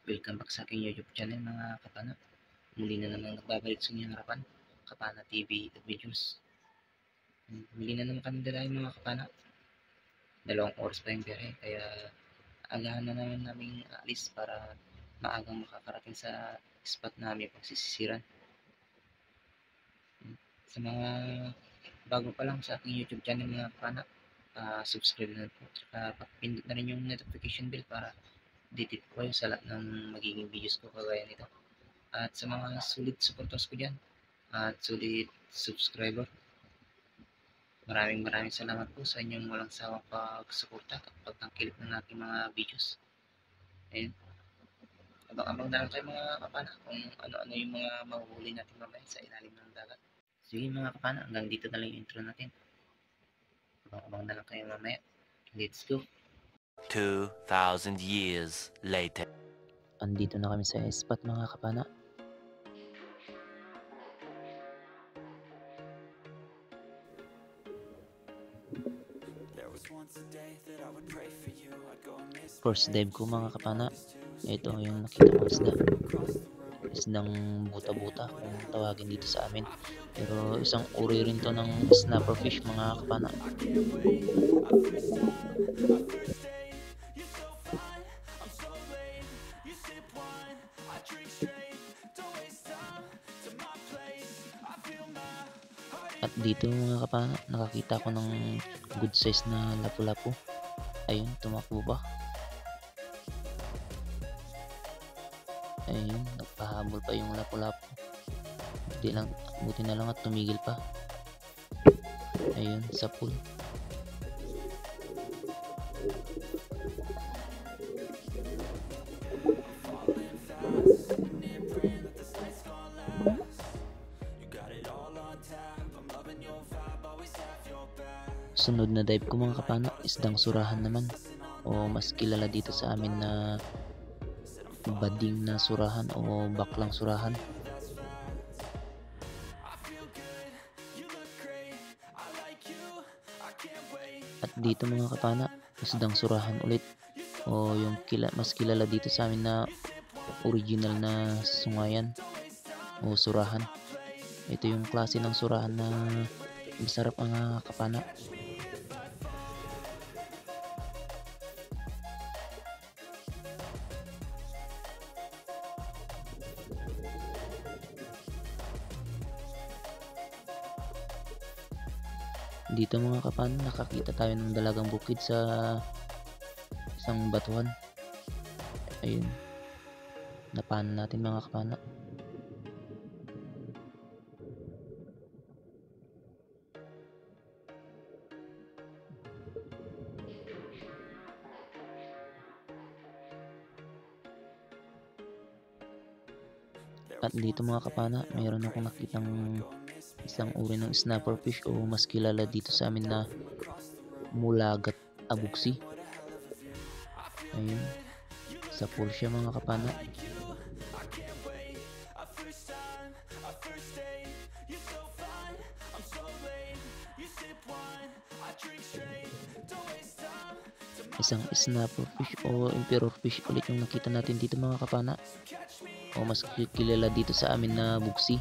Welcome back sa aking YouTube channel mga kapana. Muli na naman nagbabalik sa inyong harapan, Kapana TV at videos. Muli na naman kami dalahin mga kapana. 2 oras pa yung biyahe, kaya agahan na naman namin alis para maagang makakarating sa spot namin pagsisisiran. Sa mga bago pa lang sa aking YouTube channel mga kapana, subscribe na po, at pindot na rin yung notification bell para updated po kayo sa lahat ng magiging videos ko kagaya nito. At sa mga sulit supporters ko dyan at sulit subscriber, maraming salamat po sa inyong walang sawang pagsuporta at pagtangkilik ng aking mga videos. Ayun, abang-abang na lang kayo mga kapana kung ano-ano yung mga mahuhuli natin mamaya sa ilalim ng dagat. Sige mga kapana, hanggang dito na lang yung intro natin. Abang-abang na lang kayo mamaya. Let's go! 2,000 years later. Andito na kami sa spot mga kapana. First dive ko mga kapana. Ito yung nakita kong isda. Isdang buta-buta kung tawagin dito sa amin. Pero isang uri rin to ng snapper fish mga kapana. At dito mga kapana, nakakita ko ng good size na lapu-lapu. Ayun, tumakbo ba? Ayun, nagpahabol pa yung lapu-lapu. Buti na lang at tumigil pa. Ayun, sa pool. Sunod na dive ko mga kapana, isdang surahan naman, o mas kilala dito sa amin na bading na surahan o baklang surahan. At dito mga kapana, isdang surahan ulit, o yung mas kilala dito sa amin na original na sungayan o surahan. Ito yung klase ng surahan na masarap mga kapana. Dito mga kapana, nakakita tayo ng dalagang bukid sa isang batuhan. Ayun, napahan natin mga kapana. At dito mga kapana, mayroon akong nakitang isang uri ng snapper fish o mas kilala dito sa amin na mulagat abuksi. Ayun, sa pool siya mga kapana. Isang snapper fish o emperor fish ulit yung nakita natin dito mga kapana, o mas kilala dito sa amin na buksi.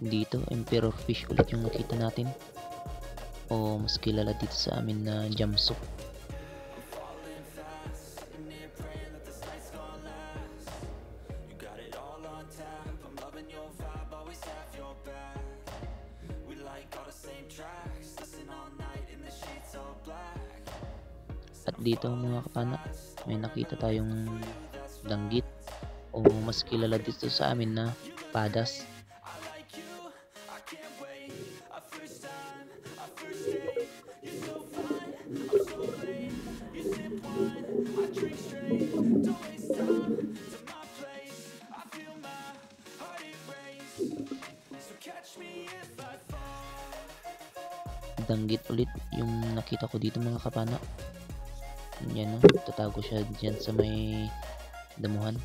Dito emperor fish ulit yung nakita natin, o mas kilala dito sa amin na jamsok. At dito mga kapana, may nakita tayong danggit, o mas kilala dito sa amin na padas. Danggit ulit yung nakita ko dito mga kapana. Yan, no? Tatago siya dyan sa may damuhan.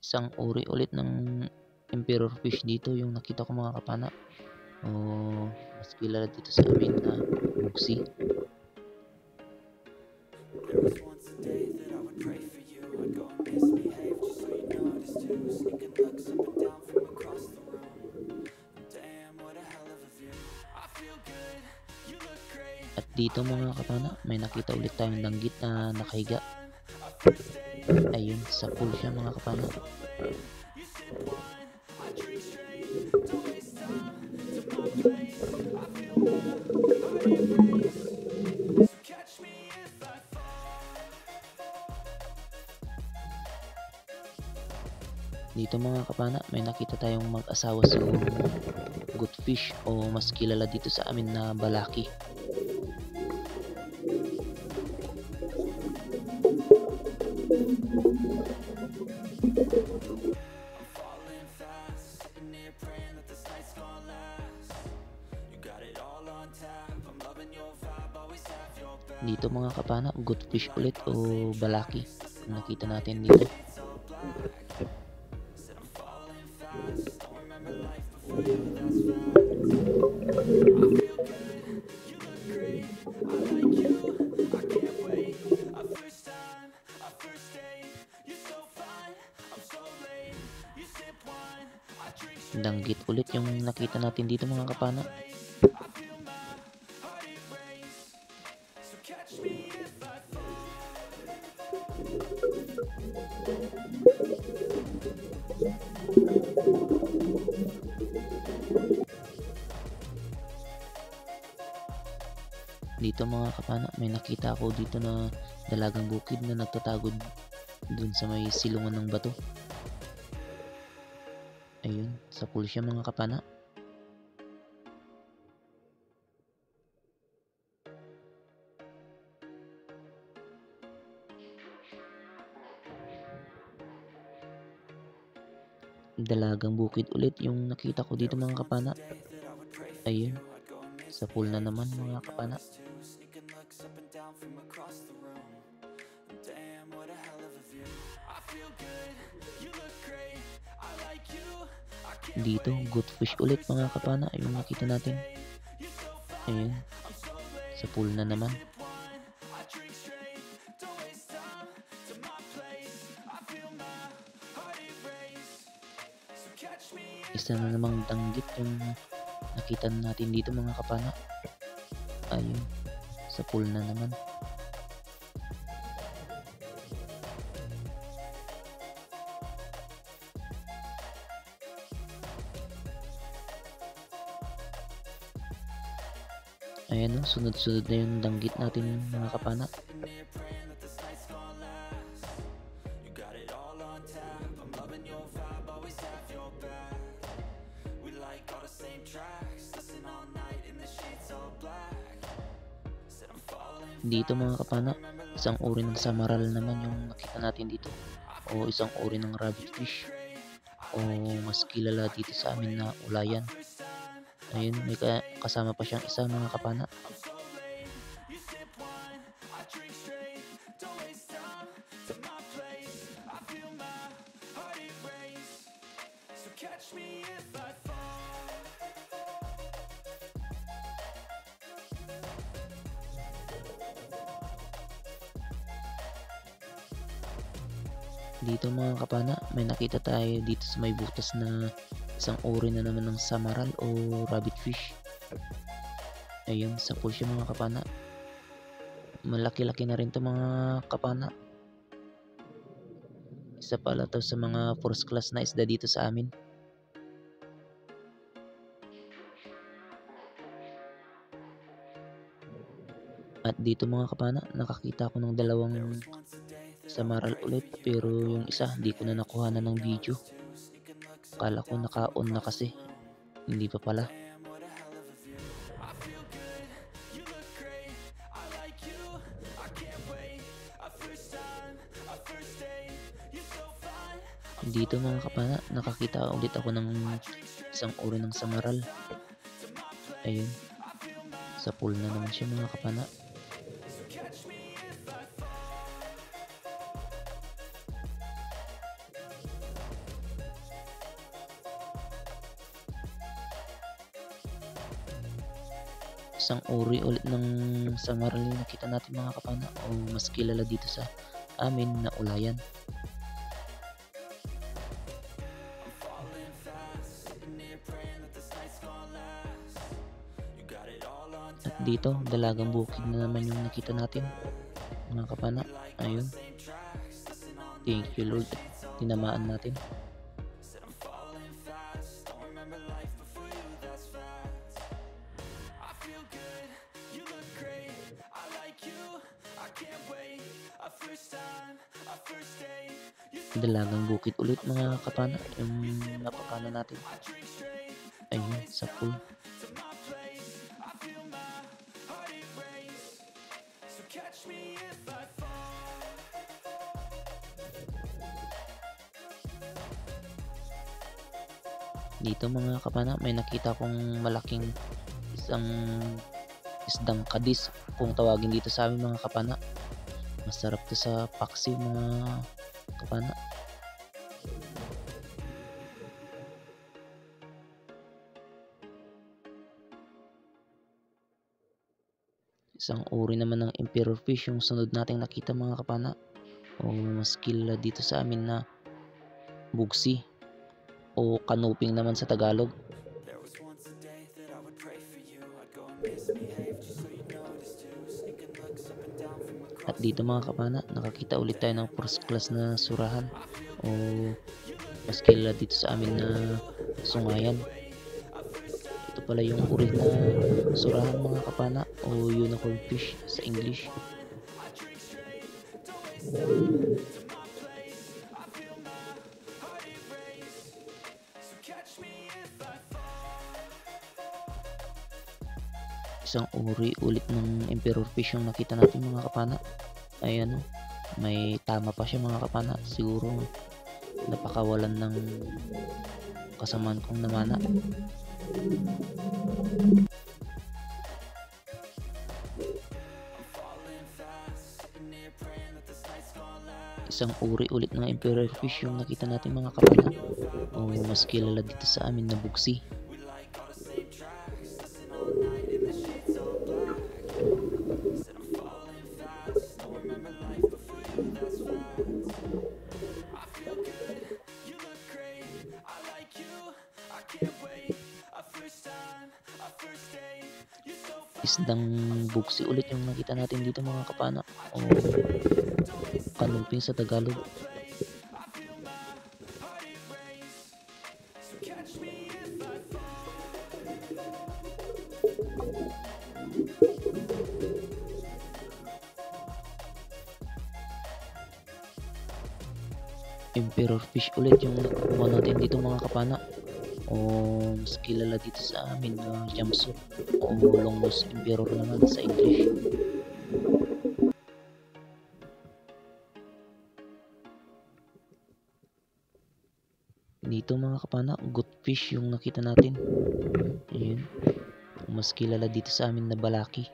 Isang uri ulit ng emperor fish dito yung nakita ko mga kapana, o mas kilala dito sa amin na buksi. At dito mga kapana, may nakita ulit tayong danggit na nakahiga. Ayun, sa pool siya mga kapana. Dito mga kapana, may nakita tayong mag-asawa sa goatfish, o mas kilala dito sa amin na balaki. Dito mga kapana, goatfish ulit o balaki ang nakita natin dito. Danggit ulit yung nakita natin dito mga kapana. Dito mga kapana, may nakita ako dito na dalagang bukid na nagtatagod dun sa may silungan ng bato. Ayun, sa pool siya mga kapana. Dalagang bukid ulit yung nakita ko dito mga kapana. Ayun, sa pool na naman mga kapana. Dito, goatfish ulit mga kapana yung nakita natin. Ayun, sa pool na naman. Isa na namang danggit yung nakita natin dito mga kapana. Ayun, sa pool na naman. Ayan o, sunod-sunod na yung danggit natin mga kapana. Dito mga kapana, isang uri ng samaral naman yung nakita natin dito, o isang uri ng rabbit fish, o mas kilala dito sa amin na ulayan. Ayun, may kasama pa siyang isa mga kapana. Dito mga kapana, may nakita tayo dito sa may butas na isang uri na naman ng samaral o rabbit fish. Ayun, sa pool siya mga kapana. Malaki-laki na rin to mga kapana. Isa pala to sa mga first class na isda dito sa amin. At dito mga kapana, nakakita ko ng dalawang samaral ulit, pero yung isa di ko na nakuha na ng video. Akala ko naka-on na kasi, hindi pa pala. Dito mga kapana, nakakita ulit ako ng isang uri ng samaral. Ayun, sa pool na naman siya mga kapana. Isang uri ulit ng samaral yung nakita natin mga kapana, o mas kilala dito sa amin na ulayan. At dito, dalagang bukid na naman yung nakita natin mga kapana. Ayun, thank you Lord, tinamaan natin. Dalagang bukid ulit mga kapana yung napakana natin. Ayun, sa pool. Dito mga kapana, may nakita kong malaking isang isdang kadis kung tawagin dito sa amin mga kapana. Masarap to sa paksiw mga kapana. Isang uri naman ng emperor fish yung sunod nating nakita mga kapana, o mas kilala dito sa amin na bugsi o kanuping naman sa Tagalog. At dito mga kapana, nakakita ulit tayo ng first class na surahan, o mas kilala dito sa amin na sungayan. Ito pala yung uri na surahan mga kapana, o unicorn fish sa English. Isang uri ulit ng emperor fish yung nakita natin mga kapana. Ayan, may tama pa siya mga kapana. Siguro napakawalan ng kasamaan kong namana. Isang uri ulit ng emperor fish yung nakita natin mga kapana, o mas kilala dito sa amin na bugsi. Isdang bugsi ulit yung nakita natin dito mga kapana, o kanuping sa Tagalog. Emperor fish ulit yung nakuha natin dito mga kapana, o mas kilala dito sa amin na jumpsuit o long nose emperor naman sa English. kapana, goatfish yung nakita natin. Ayun. Mas kilala dito sa amin na balaki.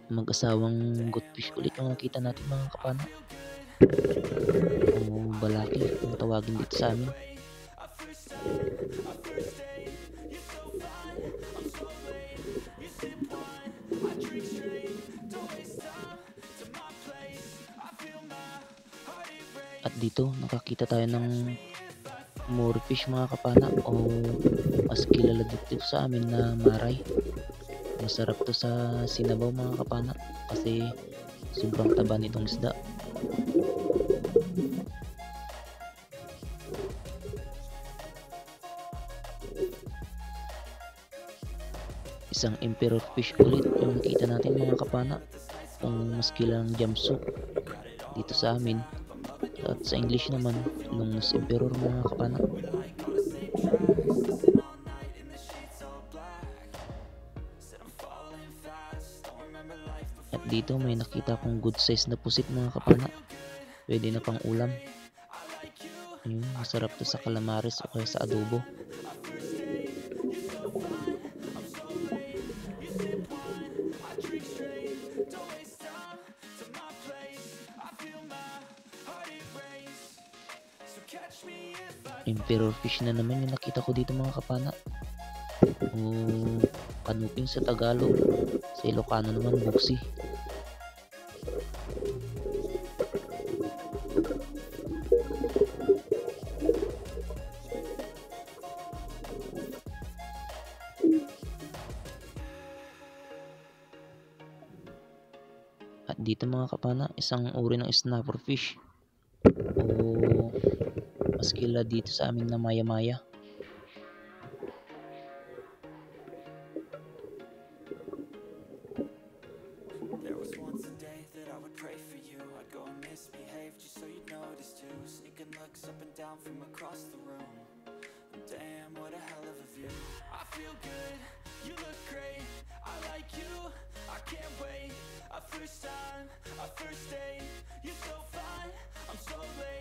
Mag-asawang goatfish ulit yung nakita natin mga kapana. O balaki kung tawagin dito sa amin. At dito nakakita tayo ng morefish mga kapana, o mas kilala dito sa amin na maray. Masarap to sa sinabaw mga kapana kasi sobrang taba nitong isda. Isang emperor fish ulit yung nakita natin mga kapana, kung mas kilalang jamso dito sa amin, at sa English naman Lungus emperor mga kapana. At dito may nakita kong good size na pusit mga kapana, pwede na pang ulam. Ayun, masarap to sa calamares o kaya sa adobo. Emperor fish na naman yung nakita ko dito mga kapana, o kanuping sa Tagalog, sa Ilocano naman buksi. At dito mga kapana, isang uri ng snapper fish, o mas kilala dito sa amin na maya-maya.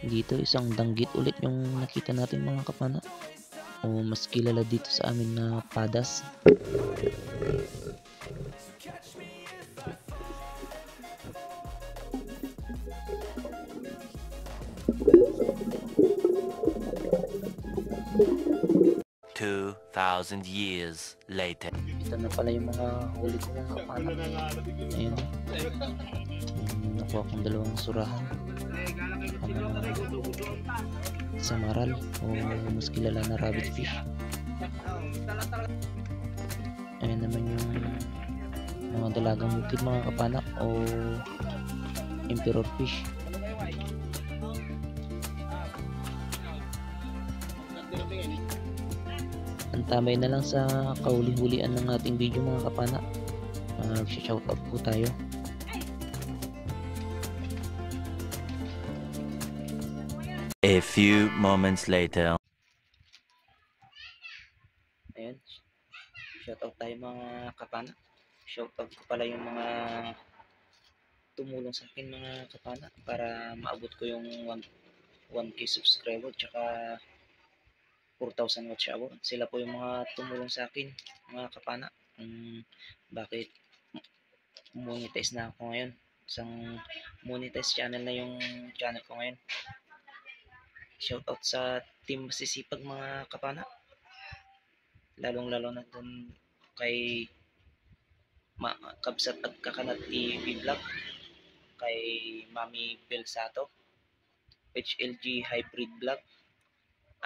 Dito isang danggit ulit yung nakita natin mga kapana, o mas kilala dito sa amin na padas. "2,000 years later." Ito na pala yung mga huli ko mga kapana. Ayun, nakuha kong dalawang surahan, samaral o mas kilala na rabbit fish. Ayun naman yung mga dalagang bukid mga kapana, o emperor fish. Antabay na lang sa kahuli-hulian ng ating video mga kapana. Shoutout po tayo. A few moments later. Ayan, shoutout tayo mga kapana. Shoutout ko pala yung mga tumulong sa akin mga kapana para maabot ko yung 1K subscriber tsaka 4,000 watch hour. Sila po yung mga tumulong sa akin mga kapana, bakit monetize na ako ngayon. Isang monetize channel na yung channel ko ngayon. Shoutout sa team masisipag mga kapana, lalong lalo na dun kay Kabsat at Kakanat TV Vlog, kay Mami Belsato, HLG Hybrid Vlog,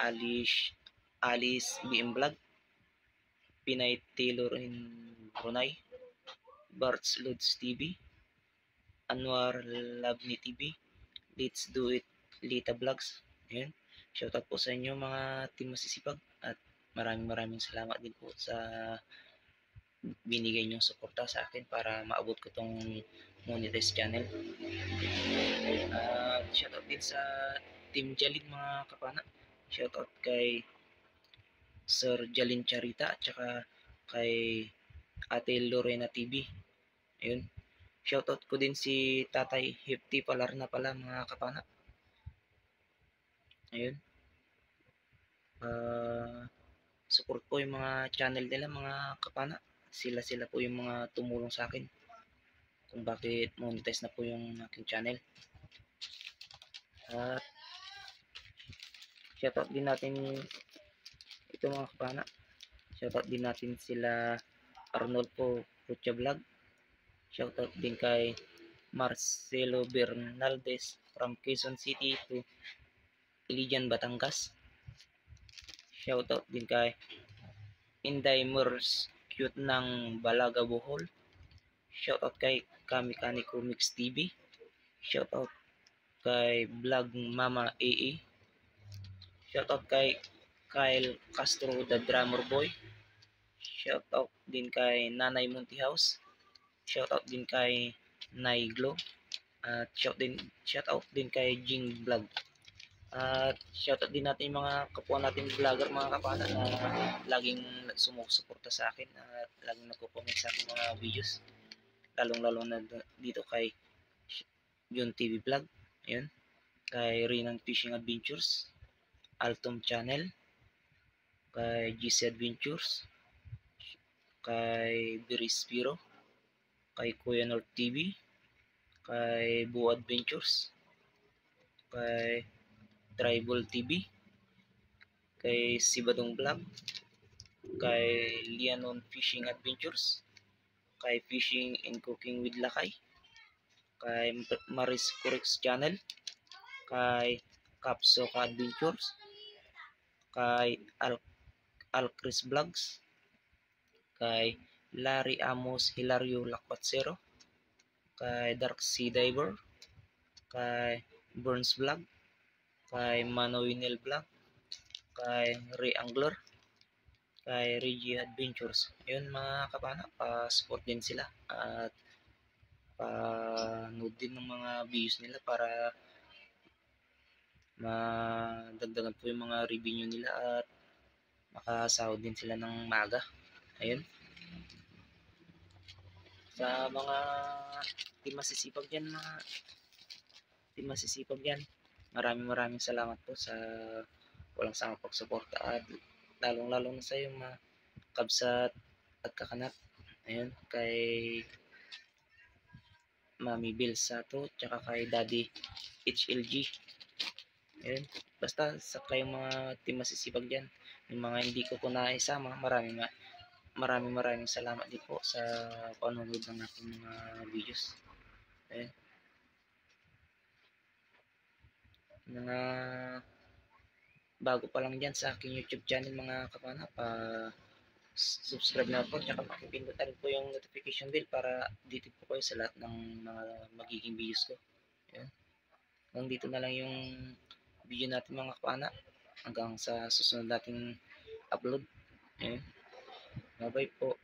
Alice BM Vlog, Pinay Taylor in Brunei, Bart's Lods TV, Anwar Labni TV, Let's Do It Lita Vlogs. Ayan, shoutout po sa inyo mga team masisipag, at maraming salamat din po sa binigay niyong suporta sa akin para maabot ko tong monetize channel. Shoutout din sa Team Jalin mga kapana. Shoutout kay Sir Jalin Charita at saka kay Ate Lorena TV. Ayun. Shoutout ko din si Tatay Hefty Palarna pala mga kapana. Ayun. Support po yung mga channel nila mga kapana. Sila po yung mga tumulong sa akin kung bakit monetize na po yung aking channel. At shoutout din natin ito mga kapana. Shoutout din natin sila Arnolfo Pucha Vlog. Shoutout din kay Marcelo Bernaldez from Quezon City to Iligan, Batangas. Shoutout din kay Inday Murs Cute ng Balaga, Bohol. Shoutout kay Kamikaniko Mix TV. Shoutout kay Vlog Mama AA. Shoutout kay Kyle Castro the Drummer Boy. Shoutout din kay Nanay Munti House. Shoutout din kay Nay Glow. At shoutout din kay Jing Vlog. At shoutout din natin yung mga kapwa natin vlogger mga kapana na laging sumusuporta sa akin at laging nagko-comment sa aking mga videos. Lalong-lalo na dito kay Jun TV Vlog. Ayun. Kay Rinang Fishing Adventures. Altom Channel. Kay GC Adventures. Kay Birispiro. Kay Kuya North TV. Kay Buo Adventures. Kay Tribal TV. Kay Sibadong Vlog. Kay Lianon Fishing Adventures. Kay Fishing and Cooking with Lakay. Kay Maris Corix Channel. Kay Capsoka Adventures. Kay Alcris Vlogs. Kay Larry Amos Hilario Lakbatsero. Kay Dark Sea Diver. Kay Burns Vlog. Kay Manowinel Vlog. Kay Ray Angler. Kay Regia Adventures. Ayun mga kapana, pa-support din sila at pa-nood din ng mga videos nila para madagdagan po yung mga revenue nila at makasahod din sila ng maga. Ayun. Sa mga masisipag dyan, maraming salamat po sa walang sawang pagsuporta at lalong-lalo na sa yung mga kabsat at kakanat. Ayun, kay Mami Bill Sato, tsaka kay Daddy HLG. Ayun, basta sa kayong mga team masisipag dyan, yung mga hindi ko po naisama, maraming salamat din po sa panonood ng aking mga videos. Ayun. Mga bago pa lang dyan sa aking YouTube channel mga kapana, subscribe na po, tsaka pakipindutan po yung notification bell para dito po kayo sa lahat ng mga magiging videos ko. Ayun. Hanggang dito na lang yung video natin mga kapana, hanggang sa susunod nating upload. Ayun. Bye bye po.